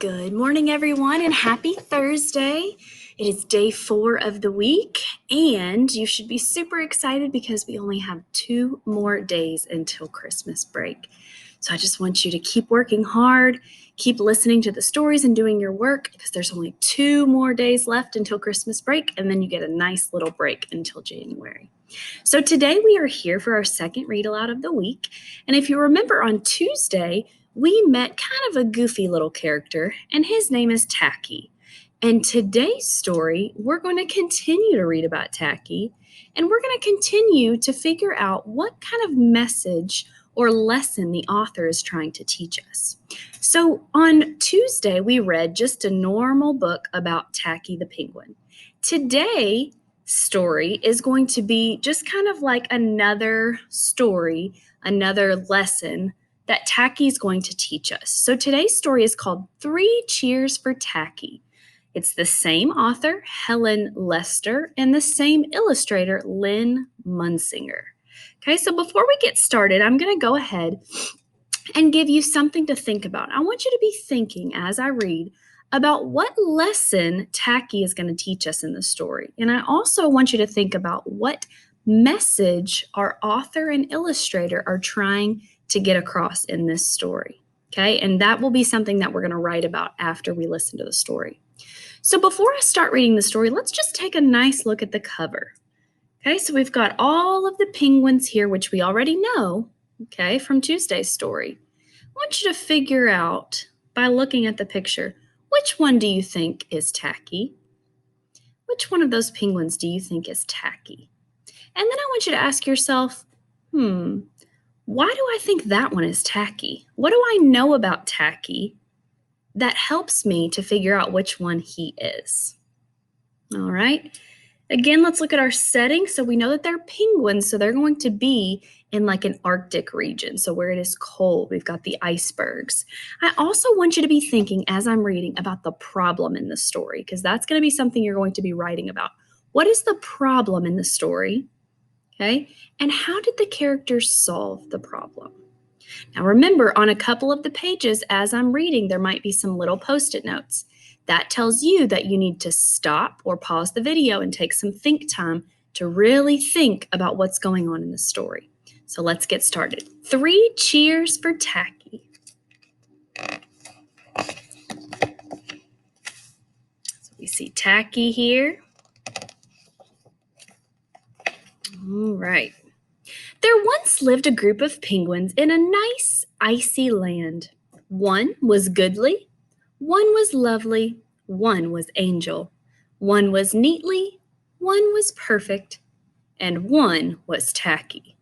Good morning, everyone, and happy Thursday. It is day 4 of the week, and you should be super excited because we only have 2 more days until Christmas break. So I just want you to keep working hard, keep listening to the stories and doing your work because there's only 2 more days left until Christmas break, and then you get a nice little break until January. So today we are here for our second read aloud of the week, and if you remember on Tuesday, we met kind of a goofy little character, and his name is Tacky. And today's story, we're going to continue to read about Tacky, and we're going to continue to figure out what kind of message or lesson the author is trying to teach us. So on Tuesday, we read just a normal book about Tacky the penguin. Today's story is going to be just kind of like another story, another lesson that Tacky is going to teach us. So today's story is called 3 Cheers for Tacky. It's the same author, Helen Lester, and the same illustrator, Lynn Munsinger. Okay, so before we get started, I'm going to go ahead and give you something to think about. I want you to be thinking as I read about what lesson Tacky is going to teach us in the story. And I also want you to think about what message our author and illustrator are trying to get across in this story. Okay, and that will be something that we're going to write about after we listen to the story. So before I start reading the story, let's just take a nice look at the cover. Okay, so we've got all of the penguins here, which we already know, okay, from Tuesday's story. I want you to figure out, by looking at the picture, which one do you think is Tacky? Which one of those penguins do you think is Tacky? And then I want you to ask yourself, why do I think that one is Tacky? What do I know about Tacky that helps me to figure out which one he is? All right. Again, let's look at our setting. So we know that they're penguins, so they're going to be in like an Arctic region, so where it is cold. We've got the icebergs. I also want you to be thinking as I'm reading about the problem in the story, because that's going to be something you're going to be writing about. What is the problem in the story? Okay, and how did the characters solve the problem? Now remember, on a couple of the pages as I'm reading, there might be some little post-it notes. That tells you that you need to stop or pause the video and take some think time to really think about what's going on in the story. So let's get started. 3 cheers for Tacky. So we see Tacky here. All right. There once lived a group of penguins in a nice, icy land. One was goodly, one was lovely, one was angel, one was neatly, one was perfect, and one was Tacky.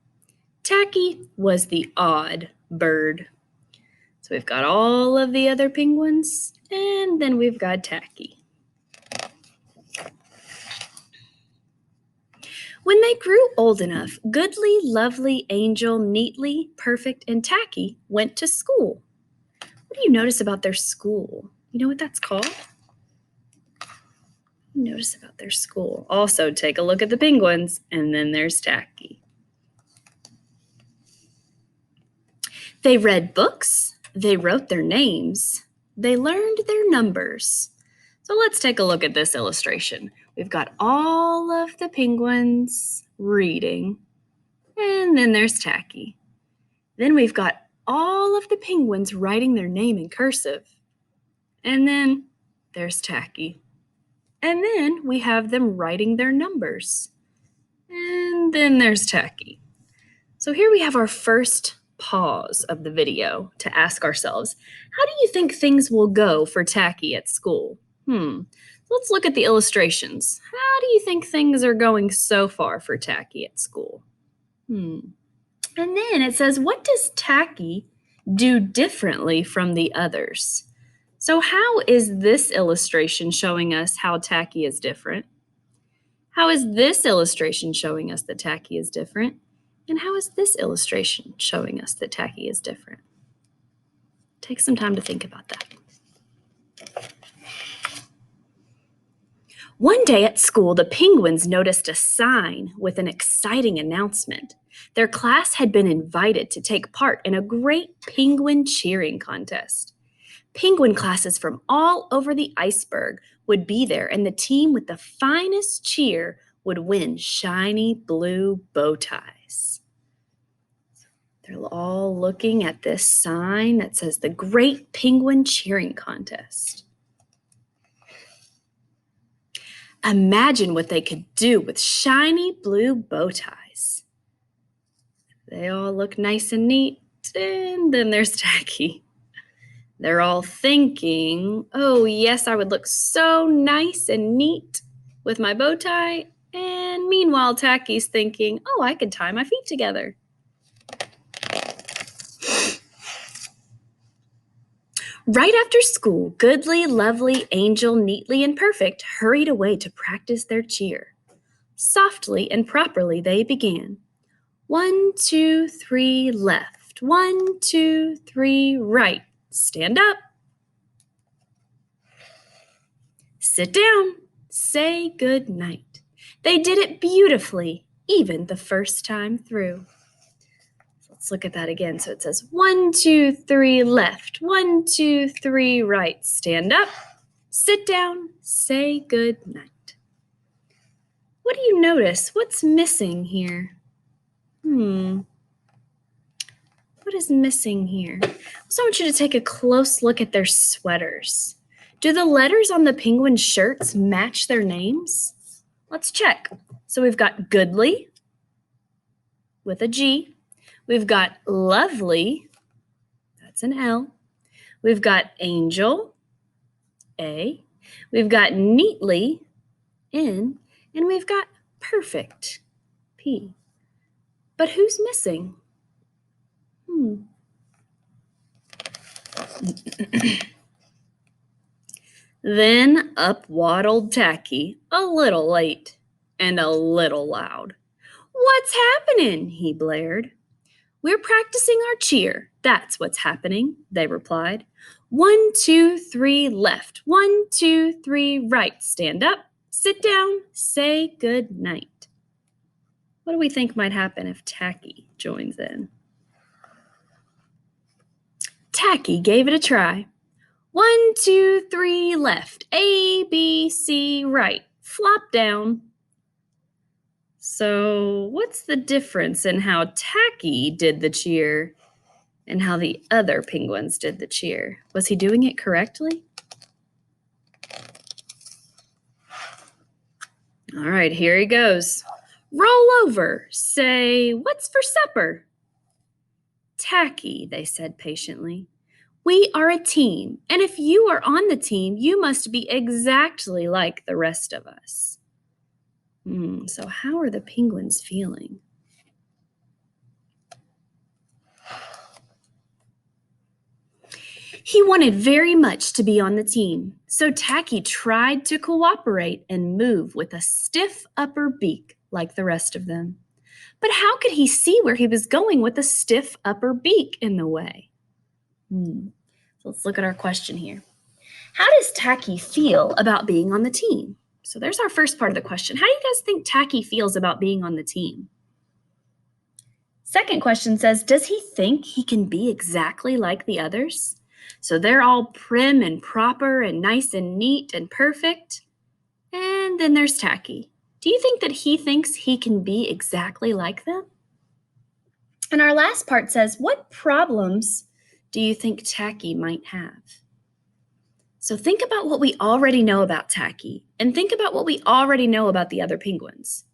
Tacky was the odd bird. So we've got all of the other penguins, and then we've got Tacky. When they grew old enough, Goodly, Lovely, Angel, Neatly, Perfect, and Tacky went to school. What do you notice about their school? You know what that's called? Notice about their school. Also, take a look at the penguins, and then there's Tacky. They read books, they wrote their names, they learned their numbers. So let's take a look at this illustration. We've got all of the penguins reading, and then there's Tacky. Then we've got all of the penguins writing their name in cursive, and then there's Tacky. And then we have them writing their numbers, and then there's Tacky. So here we have our first pause of the video to ask ourselves, how do you think things will go for Tacky at school? Let's look at the illustrations. How do you think things are going so far for Tacky at school? And then it says, what does Tacky do differently from the others? So how is this illustration showing us how Tacky is different? How is this illustration showing us that Tacky is different? And how is this illustration showing us that Tacky is different? Take some time to think about that. One day at school, the penguins noticed a sign with an exciting announcement. Their class had been invited to take part in a great penguin cheering contest. Penguin classes from all over the iceberg would be there, and the team with the finest cheer would win shiny blue bow ties. They're all looking at this sign that says the Great Penguin Cheering Contest. Imagine what they could do with shiny blue bow ties. They all look nice and neat, and then there's Tacky. They're all thinking, oh yes, I would look so nice and neat with my bow tie. And meanwhile, Tacky's thinking, oh, I could tie my feet together. Right after school, Goodly, Lovely, Angel, Neatly, and Perfect hurried away to practice their cheer. Softly and properly they began. 1, 2, 3, left. 1, 2, 3, right. Stand up. Sit down. Say good night. They did it beautifully, even the first time through. Let's look at that again. So it says 1, 2, 3, left. 1, 2, 3, right. Stand up. Sit down. Say good night. What do you notice? What's missing here? What is missing here? I also want you to take a close look at their sweaters. Do the letters on the penguin shirts match their names? Let's check. So we've got Goodly with a G. We've got Lovely, that's an L. We've got Angel, A. We've got Neatly, N. And we've got Perfect, P. But who's missing? Then up waddled Tacky, a little late and a little loud. What's happening? He blared. We're practicing our cheer. That's what's happening, they replied. 1, 2, 3, left. 1, 2, 3, right. Stand up, sit down, say good night. What do we think might happen if Tacky joins in? Tacky gave it a try. 1, 2, 3, left. A, B, C, right. Flop down. So what's the difference in how Tacky did the cheer and how the other penguins did the cheer? Was he doing it correctly? All right, here he goes. Roll over. Say, what's for supper? Tacky, they said patiently. We are a team, and if you are on the team, you must be exactly like the rest of us. So how are the penguins feeling? He wanted very much to be on the team, so Tacky tried to cooperate and move with a stiff upper beak like the rest of them. But how could he see where he was going with a stiff upper beak in the way? So let's look at our question here. How does Tacky feel about being on the team? So there's our first part of the question. How do you guys think Tacky feels about being on the team? Second question says, does he think he can be exactly like the others? So they're all prim and proper and nice and neat and perfect. And then there's Tacky. Do you think that he thinks he can be exactly like them? And our last part says, what problems do you think Tacky might have? So think about what we already know about Tacky and think about what we already know about the other penguins.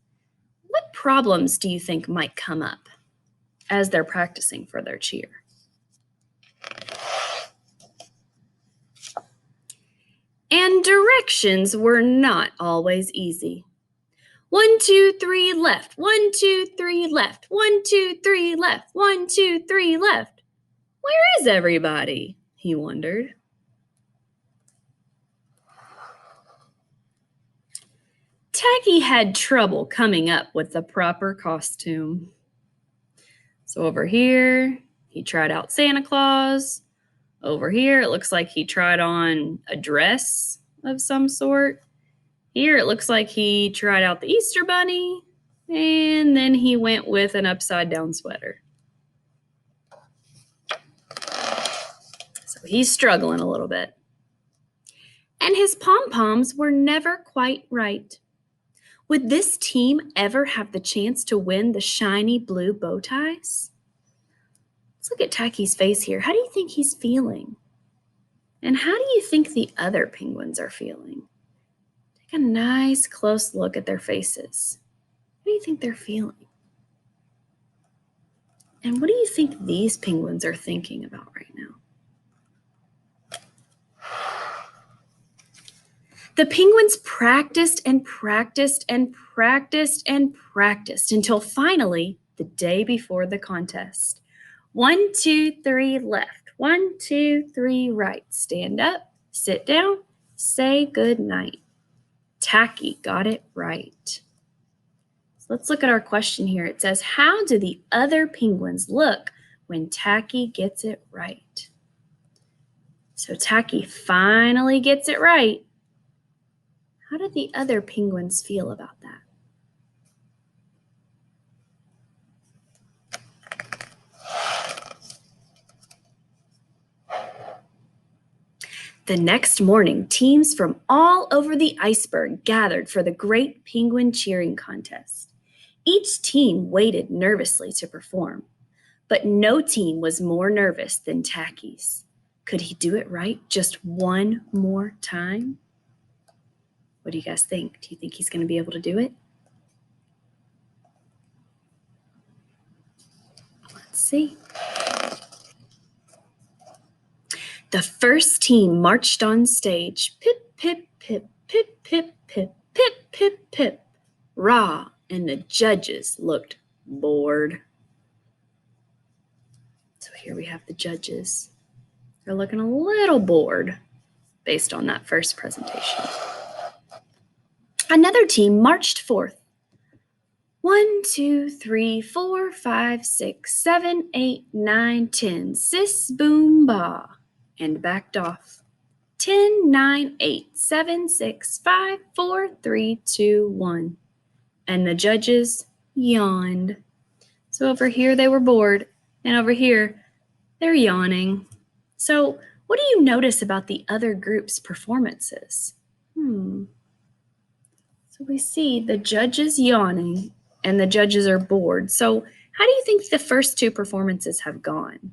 What problems do you think might come up as they're practicing for their cheer? And directions were not always easy. 1, 2, 3, left. 1, 2, 3, left. 1, 2, 3, left. 1, 2, 3, left. Where is everybody? He wondered. Tacky had trouble coming up with the proper costume. So over here, he tried out Santa Claus. Over here, it looks like he tried on a dress of some sort. Here, it looks like he tried out the Easter Bunny. And then he went with an upside-down sweater. So He's struggling a little bit. And his pom-poms were never quite right. Would this team ever have the chance to win the shiny blue bow ties? Let's look at Tacky's face here. How do you think he's feeling? And how do you think the other penguins are feeling? Take a nice close look at their faces. How do you think they're feeling? And what do you think these penguins are thinking about right now? The penguins practiced and practiced and practiced and practiced until finally, the day before the contest. 1, 2, 3 left. 1, 2, 3 right. Stand up, sit down, say good night. Tacky got it right. So let's look at our question here. It says, how do the other penguins look when Tacky gets it right? So Tacky finally gets it right. How do the other penguins feel about that? The next morning, teams from all over the iceberg gathered for the Great Penguin Cheering Contest. Each team waited nervously to perform, but no team was more nervous than Tacky's. Could he do it right just one more time? What do you guys think? Do you think he's going to be able to do it? Let's see. The first team marched on stage. Pip, pip, pip, pip, pip, pip, pip, pip, pip. Rah, and the judges looked bored. So here we have the judges. They're looking a little bored based on that first presentation. Another team marched forth. 1, 2, 3, 4, 5, 6, 7, 8, 9, 10. Sis, boom, ba. And backed off. 10, 9, 8, 7, 6, 5, 4, 3, 2, 1. And the judges yawned. So over here they were bored, and over here they're yawning. So what do you notice about the other group's performances? So we see the judges yawning and the judges are bored. So how do you think the first two performances have gone?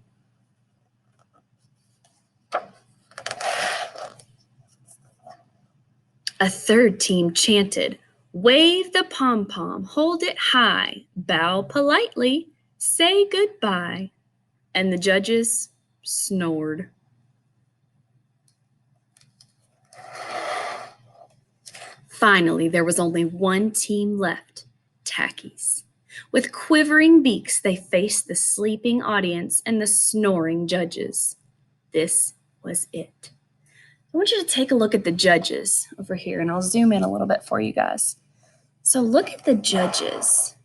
A third team chanted, wave the pom-pom, hold it high, bow politely, say goodbye. And the judges snored. Finally, there was only one team left, Tacky's. With quivering beaks, they faced the sleeping audience and the snoring judges. This was it. I want you to take a look at the judges over here, and I'll zoom in a little bit for you guys. So look at the judges.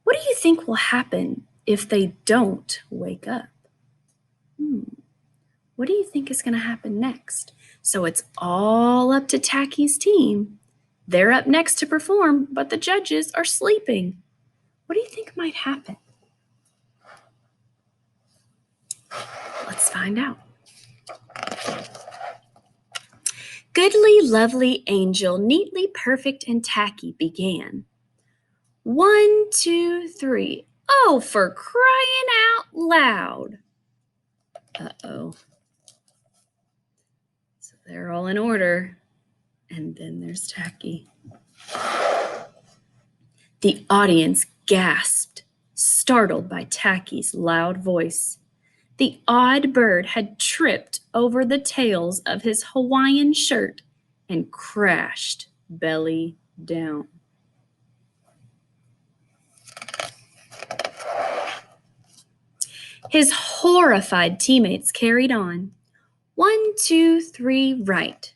What do you think will happen if they don't wake up? What do you think is going to happen next? So it's all up to Tacky's team. They're up next to perform, but the judges are sleeping. What do you think might happen? Let's find out. Goodly, lovely angel, neatly perfect and tacky began. 1, 2, 3. Oh, for crying out loud. Uh-oh. So they're all in order. And then there's Tacky. The audience gasped, startled by Tacky's loud voice. The odd bird had tripped over the tails of his Hawaiian shirt and crashed belly down. His horrified teammates carried on. 1, 2, 3, right.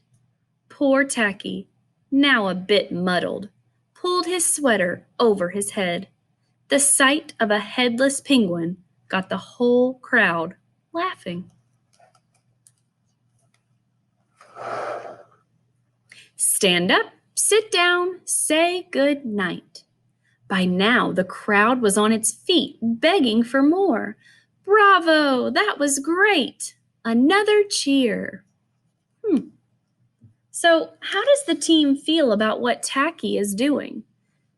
Poor Tacky, now a bit muddled, pulled his sweater over his head. The sight of a headless penguin got the whole crowd laughing. Stand up, sit down, say good night. By now, the crowd was on its feet, begging for more. Bravo! That was great! Another cheer. So, how does the team feel about what Tacky is doing?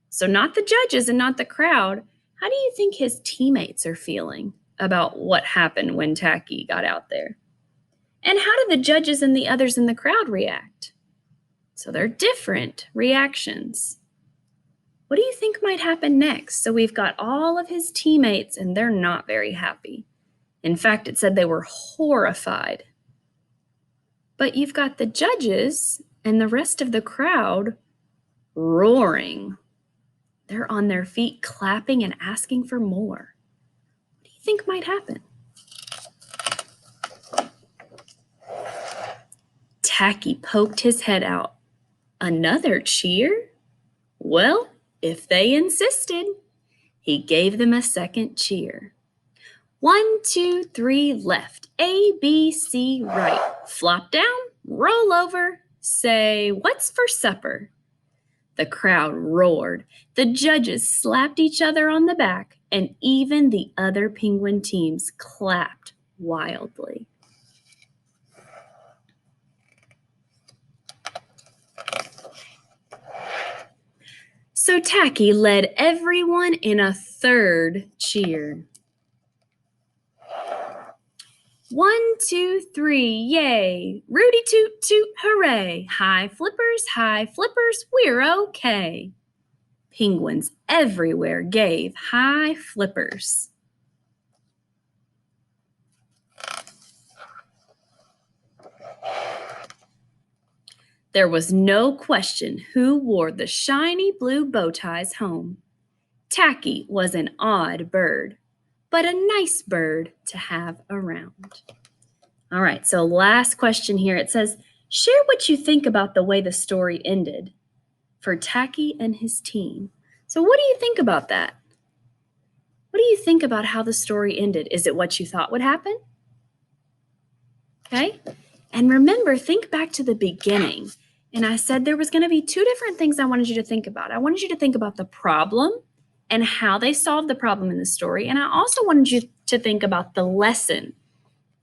So, not the judges and not the crowd. How do you think his teammates are feeling about what happened when Tacky got out there? And how do the judges and the others in the crowd react? So, they're different reactions. What do you think might happen next? So, we've got all of his teammates, and they're not very happy. In fact, it said they were horrified. But you've got the judges and the rest of the crowd roaring. They're on their feet, clapping and asking for more. What do you think might happen? Tacky poked his head out. Another cheer? Well, if they insisted. He gave them a second cheer. 1, 2, 3, left. A, B, C, right. Flop down, roll over, say, what's for supper? The crowd roared. The judges slapped each other on the back, and even the other penguin teams clapped wildly. So Tacky led everyone in a third cheer. 1, 2, 3, yay! Rudy toot toot, hooray! High flippers, we're okay. Penguins everywhere gave high flippers. There was no question who wore the shiny blue bow ties home. Tacky was an odd bird, but a nice bird to have around. All right, so last question here. It says, share what you think about the way the story ended for Tacky and his team. So what do you think about that? What do you think about how the story ended? Is it what you thought would happen? Okay. And remember, think back to the beginning. And I said there was going to be two different things I wanted you to think about. I wanted you to think about the problem and how they solved the problem in the story. And I also wanted you to think about the lesson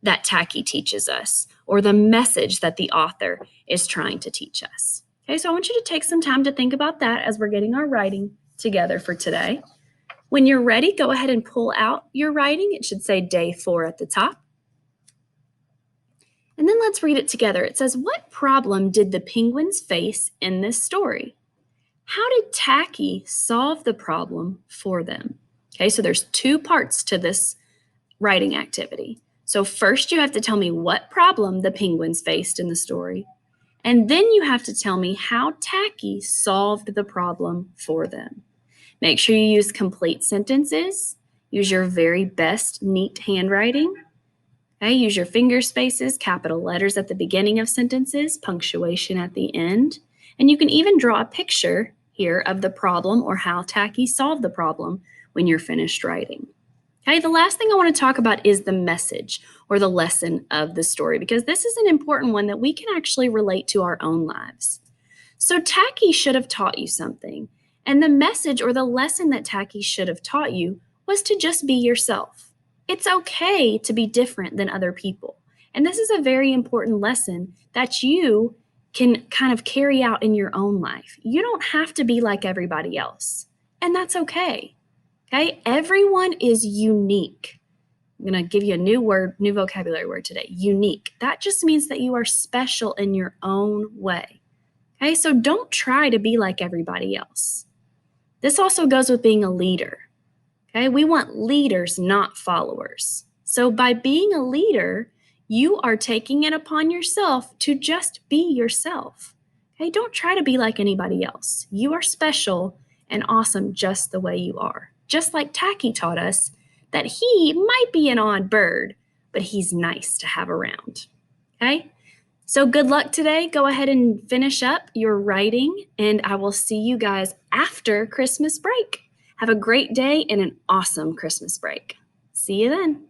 that Tacky teaches us, or the message that the author is trying to teach us. Okay, so I want you to take some time to think about that as we're getting our writing together for today. When you're ready, go ahead and pull out your writing. It should say day 4 at the top. And then let's read it together. It says, what problem did the penguins face in this story? How did Tacky solve the problem for them? Okay, so there's 2 parts to this writing activity. So first you have to tell me what problem the penguins faced in the story. And then you have to tell me how Tacky solved the problem for them. Make sure you use complete sentences. Use your very best neat handwriting. Okay, use your finger spaces, capital letters at the beginning of sentences, punctuation at the end. And you can even draw a picture here of the problem or how Tacky solved the problem when you're finished writing. Okay, the last thing I want to talk about is the message or the lesson of the story, because this is an important one that we can actually relate to our own lives. So Tacky should have taught you something. And the message or the lesson that Tacky should have taught you was to just be yourself. It's okay to be different than other people. And this is a very important lesson that you can kind of carry out in your own life. You don't have to be like everybody else. And that's okay. Okay? Everyone is unique. I'm going to give you a new word, new vocabulary word today. Unique. That just means that you are special in your own way. Okay? So don't try to be like everybody else. This also goes with being a leader. Okay, we want leaders, not followers. So by being a leader, you are taking it upon yourself to just be yourself. Okay, don't try to be like anybody else. You are special and awesome just the way you are. Just like Tacky taught us that he might be an odd bird, but he's nice to have around. Okay, so good luck today. Go ahead and finish up your writing, and I will see you guys after Christmas break. Have a great day and an awesome Christmas break. See you then.